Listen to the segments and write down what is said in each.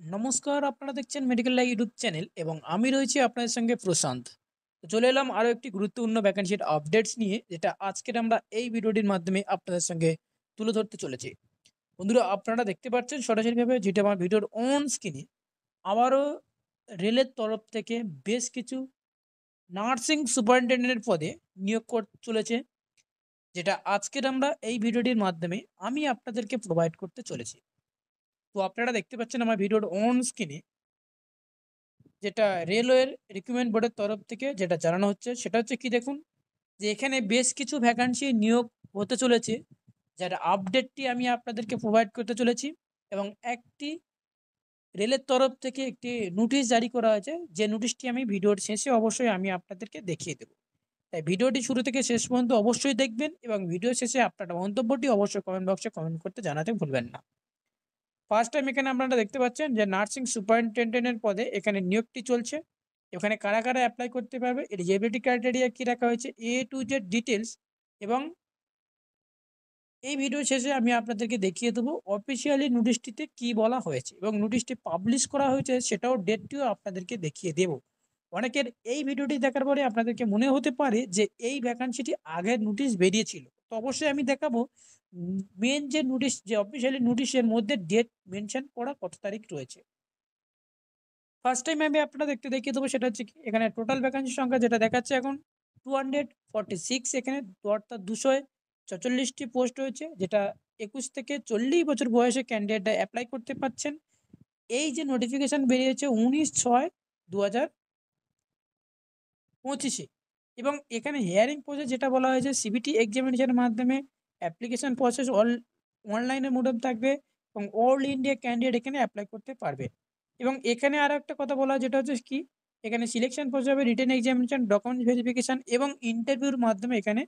নমস্কার, আপনারা দেখছেন মেডিকেল লাইভ ইউটিউব চ্যানেল এবং আমি রয়েছি আপনাদের সঙ্গে প্রশান্ত। তো চলে এলাম আরও একটি গুরুত্বপূর্ণ ভ্যাকেন্সির আপডেটস নিয়ে, যেটা আজকের আমরা এই ভিডিওটির মাধ্যমে আপনাদের সঙ্গে তুলে ধরতে চলেছি। বন্ধুরা, আপনারা দেখতে পাচ্ছেন সরাসরিভাবে, যেটা আমার ভিডিওর অন স্ক্রিনে আবারও রেলের তরফ থেকে বেশ কিছু নার্সিং সুপারিনটেন্ডেন্টের পদে নিয়োগ করতে চলেছে, যেটা আজকের আমরা এই ভিডিওটির মাধ্যমে আমি আপনাদেরকে প্রোভাইড করতে চলেছি। তো আপনারা দেখতে পাচ্ছেন আমার ভিডিওর অন স্ক্রিনে যেটা রেলওয়ের রিক্রুটমেন্ট বোর্ডের তরফ থেকে যেটা জানানো হচ্ছে, সেটা হচ্ছে কি দেখুন, যে এখানে বেশ কিছু ভ্যাকান্সি নিয়োগ হতে চলেছে, যার আপডেটটি আমি আপনাদেরকে প্রোভাইড করতে চলেছি। এবং একটি রেলের তরফ থেকে একটি নোটিশ জারি করা হয়েছে, যে নোটিশটি আমি ভিডিওর শেষে অবশ্যই আমি আপনাদেরকে দেখিয়ে দেবো। তাই ভিডিওটি শুরু থেকে শেষ পর্যন্ত অবশ্যই দেখবেন এবং ভিডিও শেষে আপনার মন্তব্যটি অবশ্যই কমেন্ট বক্সে কমেন্ট করতে জানাতে ভুলবেন না। ফার্স্ট টাইম এখানে আপনারা দেখতে পাচ্ছেন যে নার্সিং সুপারিনটেন্ডেন্টের পদে এখানে নিয়োগটি চলছে। এখানে কারা কারা অ্যাপ্লাই করতে পারবে, এলিজিবিলিটি ক্রাইটেরিয়া কী রাখা হয়েছে, A to Z ডিটেলস। এবং এই ভিডিও শেষে আমি আপনাদেরকে দেখিয়ে দেবো অফিসিয়ালি নোটিশটিতে কি বলা হয়েছে এবং নোটিশটি পাবলিশ করা হয়েছে সেটাও, ডেটটিও আপনাদেরকে দেখিয়ে দেব। অনেকের এই ভিডিওটি দেখার পরে আপনাদেরকে মনে হতে পারে যে এই ভ্যাকান্সিটি আগের নোটিশ বেরিয়েছিল, তো অবশ্যই আমি দেখাবো মেন যে নোটিশ, যে অফিসিয়ালি নোটিশের মধ্যে ডেট মেনশন করা কত তারিখ রয়েছে। ফার্স্ট টাইম আমি আপনারা দেখিয়ে দেবো, সেটা হচ্ছে কি, এখানে টোটাল ভ্যাকান্সি সংখ্যা যেটা দেখাচ্ছে এখন 246, এখানে অর্থাৎ 246টি পোস্ট রয়েছে, যেটা 21 থেকে 40 বছর বয়সে ক্যান্ডিডেটরা অ্যাপ্লাই করতে পারছেন। এই যে নোটিফিকেশন বেরিয়েছে 19/6/2025-এ। এবং এখানে হিয়ারিং প্রসেস যেটা বলা হয়েছে, সিবিটি এক্সামিনেশনের মাধ্যমে অ্যাপ্লিকেশন প্রসেস অনলাইনের মোডে থাকবে এবং অল ইন্ডিয়া ক্যান্ডিডেট এখানে অ্যাপ্লাই করতে পারবে। এবং এখানে আরো একটা কথা বলা হয়, যেটা হচ্ছে কি, এখানে সিলেকশন প্রসেস হবে রিটেন এক্সামিনেশন, ডকুমেন্ট ভেরিফিকেশন এবং ইন্টারভিউর মাধ্যমে এখানে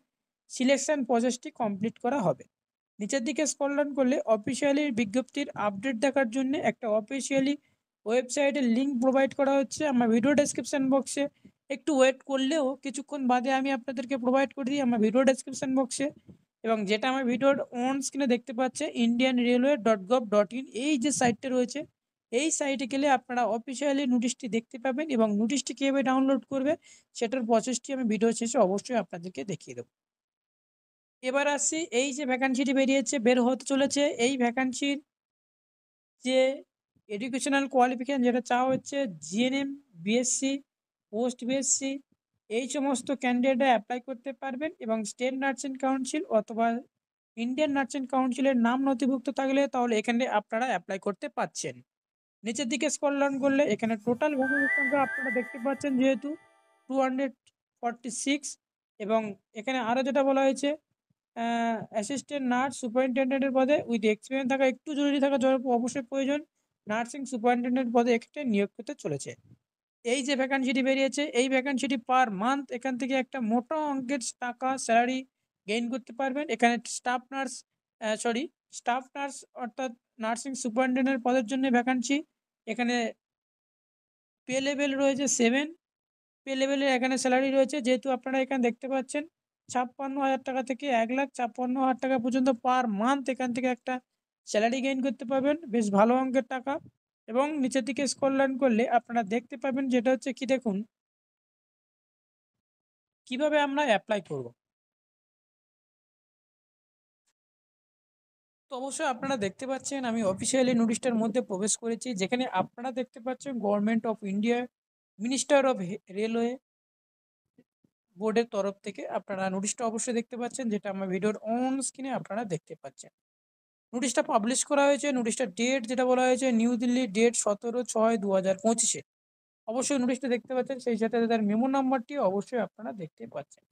সিলেকশন প্রসেসটি কমপ্লিট করা হবে। নিচের দিকে স্ক্রল ডাউন করলে অফিসিয়ালি বিজ্ঞপ্তির আপডেট দেখার জন্য একটা অফিসিয়ালি ওয়েবসাইটের লিঙ্ক প্রোভাইড করা হচ্ছে আমার ভিডিও ডেসক্রিপশন বক্সে। একটু ওয়েট করলেও কিছুক্ষণ বাদে আমি আপনাদেরকে প্রোভাইড করে দিই আমার ভিডিও ডেসক্রিপশন বক্সে। এবং যেটা আমার ভিডিওর অন স্ক্রিনে দেখতে পাচ্ছে indianrailway.gov.in, এই যে সাইটটা রয়েছে, এই সাইটে গেলে আপনারা অফিসিয়ালি নোটিশটি দেখতে পাবেন এবং নোটিশটি কীভাবে ডাউনলোড করবে সেটার প্রসেসটি আমি ভিডিও শেষে অবশ্যই আপনাদেরকে দেখিয়ে দেবো। এবার আসছি, এই যে ভ্যাকান্সিটি বের হতে চলেছে, এই ভ্যাকান্সির যে এডুকেশনাল কোয়ালিফিকেশন যেটা চাওয়া হচ্ছে, জিএনএম, বিএসসি, পোস্ট বিএসসি, এই সমস্ত ক্যান্ডিডেটরা অ্যাপ্লাই করতে পারবেন। এবং স্টেট নার্সিং কাউন্সিল অথবা ইন্ডিয়ান নার্সিং কাউন্সিলের নাম নথিভুক্ত থাকলে তাহলে এখানে আপনারা অ্যাপ্লাই করতে পারছেন। নিচের দিকে স্ক্রল ডাউন করলে এখানে টোটাল ভ্যাকান্সির সংখ্যা আপনারা দেখতে পাচ্ছেন, যেহেতু 246। এবং এখানে আরও যেটা বলা হয়েছে, অ্যাসিস্ট্যান্ট নার্স সুপারিনটেন্ডেন্টের পদে উইথ এক্সপিরিয়েন্স থাকা একটু জরুরি থাকা অবশ্যই প্রয়োজন। নার্সিং সুপারিনটেন্ডেন্ট পদে এক্ষেত্রে নিয়োগ করতে চলেছে। এই যে ভ্যাকান্সিটি বেরিয়েছে, এই ভ্যাকান্সিটি পার মান্থ এখান থেকে একটা মোটা অঙ্কের টাকা স্যালারি গেইন করতে পারবেন। এখানে স্টাফ নার্স অর্থাৎ নার্সিং সুপারিনটেন্ডেন্ট পদের জন্য ভ্যাকান্সি। এখানে পে লেভেল রয়েছে 7, পে লেভেলের এখানে স্যালারি রয়েছে, যেহেতু আপনারা এখানে দেখতে পাচ্ছেন 56,000 টাকা থেকে 1,56,000 টাকা পর্যন্ত পার মান্থ এখান থেকে একটা স্যালারি গেইন করতে পারবেন, বেশ ভালো অঙ্কের টাকা। এবং নিচের দিকে স্ক্রল ডাউন করলে আপনারা দেখতে পাবেন, যেটা হচ্ছে কি দেখুন, কিভাবে আমরা অ্যাপ্লাই করব। তো অবশ্যই আপনারা দেখতে পাচ্ছেন আমি অফিসিয়ালি নোটিশটার মধ্যে প্রবেশ করেছি, যেখানে আপনারা দেখতে পাচ্ছেন government of India, minister of railway বোর্ডের তরফ থেকে আপনারা নোটিশটা অবশ্যই দেখতে পাচ্ছেন, যেটা আমার ভিডিওর অন স্ক্রিনে আপনারা দেখতে পাচ্ছেন। নোটিশটা পাবলিশ করা হয়েছে, নোটিশটার ডেট যেটা বলা হয়েছে, নিউ দিল্লি, ডেট 17/6/2025-এ। অবশ্যই নোটিশটা দেখতে পাচ্ছেন, সেই সাথে তার মেমো নাম্বারটি অবশ্যই আপনারা দেখতে পাচ্ছেন।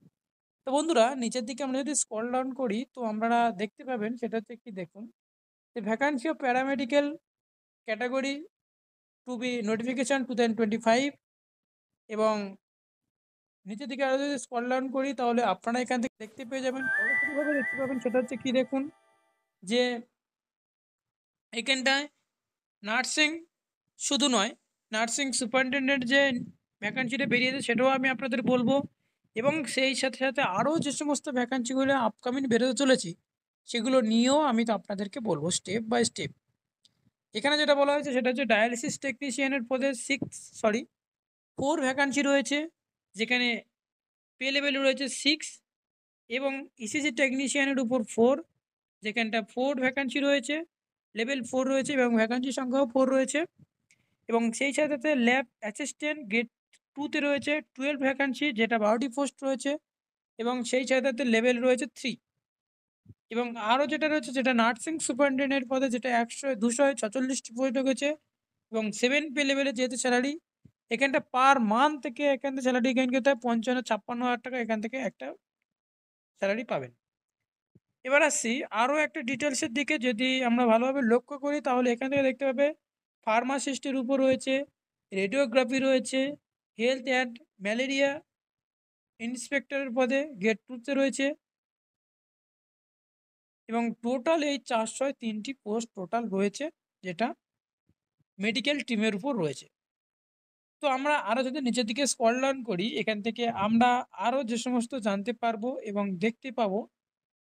তো বন্ধুরা, নিচের দিকে আমরা যদি স্ক্রল ডাউন করি তো আমরা দেখতে পাবেন, সেটা হচ্ছে কি দেখুন, যে vacancy of paramedical category to be notification 2025। এবং নিচের দিকে আরও যদি স্ক্রল ডাউন করি তাহলে আপনারা এখান থেকে দেখতে পেয়ে যাবেন, সরাসরিভাবে দেখতে পাবেন, সেটা হচ্ছে কি দেখুন, যে এখানটায় নার্সিং শুধু নয়, নার্সিং সুপারিনটেন্ডেন্ট যে ভ্যাকান্সিটা বেরিয়েছে সেটাও আমি আপনাদের বলবো। এবং সেই সাথে সাথে আরও যে সমস্ত ভ্যাকান্সিগুলো আপকামিং বেরোতে চলেছি সেগুলো নিয়েও আমি তো আপনাদেরকে বলবো স্টেপ বাই স্টেপ। এখানে যেটা বলা হয়েছে সেটা হচ্ছে ডায়ালিসিস টেকনিশিয়ানের পদে 4 ভ্যাকান্সি রয়েছে, যেখানে পে লেভেল রয়েছে 6, এবং ইসিজি টেকনিশিয়ানের উপর 4, যেখানটা 4 ভ্যাকান্সি রয়েছে, লেভেল 4 রয়েছে এবং ভ্যাকান্সি সংখ্যাও 4 রয়েছে। এবং সেই সাথে সাথে ল্যাব অ্যাসিস্ট্যান্ট গ্রেড 2 তে রয়েছে 12 ভ্যাকান্সি, যেটা 12টি পোস্ট রয়েছে, এবং সেই সাথে সাথে লেভেল রয়েছে 3। এবং আরও যেটা রয়েছে যেটা নার্সিং সুপারিনটেন্ডেন্টের পদে, যেটা 246টি পোস্ট ঢুকেছে, এবং 7 পে লেভেলে যেহেতু স্যালারি, এখানটা পার মান্থ থেকে এখান থেকে স্যালারি গেইন করতে হয় 55-56 হাজার টাকা, এখান থেকে একটা স্যালারি পাবেন। এবার আসছি আরও একটা ডিটেলসের দিকে। যদি আমরা ভালোভাবে লক্ষ্য করি তাহলে এখান থেকে দেখতে পাবে ফার্মাসিস্টের উপর রয়েছে, রেডিওগ্রাফি রয়েছে, হেলথ অ্যান্ড ম্যালেরিয়া ইন্সপেক্টরের পদে গ্রেড 2 রয়েছে, এবং টোটাল এই 403টি পোস্ট টোটাল রয়েছে, যেটা মেডিকেল টিমের উপর রয়েছে। তো আমরা আরও যদি নিচের দিকে স্ক্রল ডাউন করি, এখান থেকে আমরা আরও যে সমস্ত জানতে পারবো এবং দেখতে পাবো,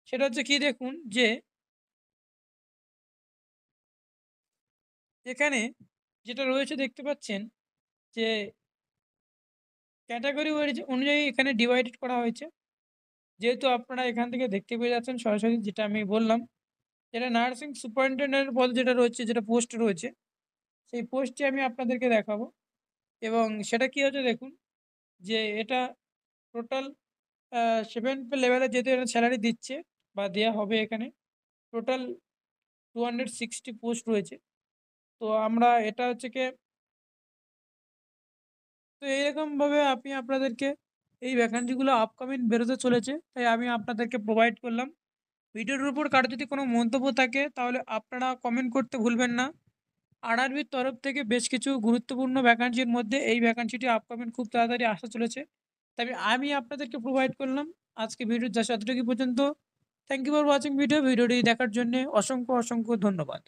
সেটা হচ্ছে কি, দেখুন যে এখানে যেটা রয়েছে দেখতে পাচ্ছেন যে ক্যাটাগরি অনুযায়ী এখানে ডিভাইডেড করা হয়েছে। যেহেতু আপনারা এখান থেকে দেখতে পেয়ে যাচ্ছেন সরাসরি, যেটা আমি বললাম, যেটা নার্সিং সুপারিনটেন্ডেন্টের পদ যেটা রয়েছে, যেটা পোস্ট রয়েছে, সেই পোস্টটি আমি আপনাদেরকে দেখাবো। এবং সেটা কি হচ্ছে দেখুন, যে এটা টোটাল 7 লেভেলে যেহেতু এটা স্যালারি দিচ্ছে বা দেওয়া হবে, এখানে টোটাল 260 পোস্ট রয়েছে। তো আমরা এটা হচ্ছে কি, তো এইরকমভাবে আমি আপনাদেরকে এই ভ্যাকান্সিগুলো আপকামিং বেরোতে চলেছে, তাই আমি আপনাদেরকে প্রোভাইড করলাম। ভিডিওর উপর কারো যদি কোনো মন্তব্য থাকে তাহলে আপনারা কমেন্ট করতে ভুলবেন না। আরআরবির তরফ থেকে বেশ কিছু গুরুত্বপূর্ণ ভ্যাকান্সির মধ্যে এই ভ্যাকান্সিটি আপকামিং খুব তাড়াতাড়ি আসতে চলেছে, তবে আমি আপনাদেরকে প্রোভাইড করলাম। আজকে ভিডিও যা এতটুকু পর্যন্ত। থ্যাংক ইউ ফর ওয়াচিং ভিডিওটি দেখার জন্য অসংখ্য অসংখ্য ধন্যবাদ।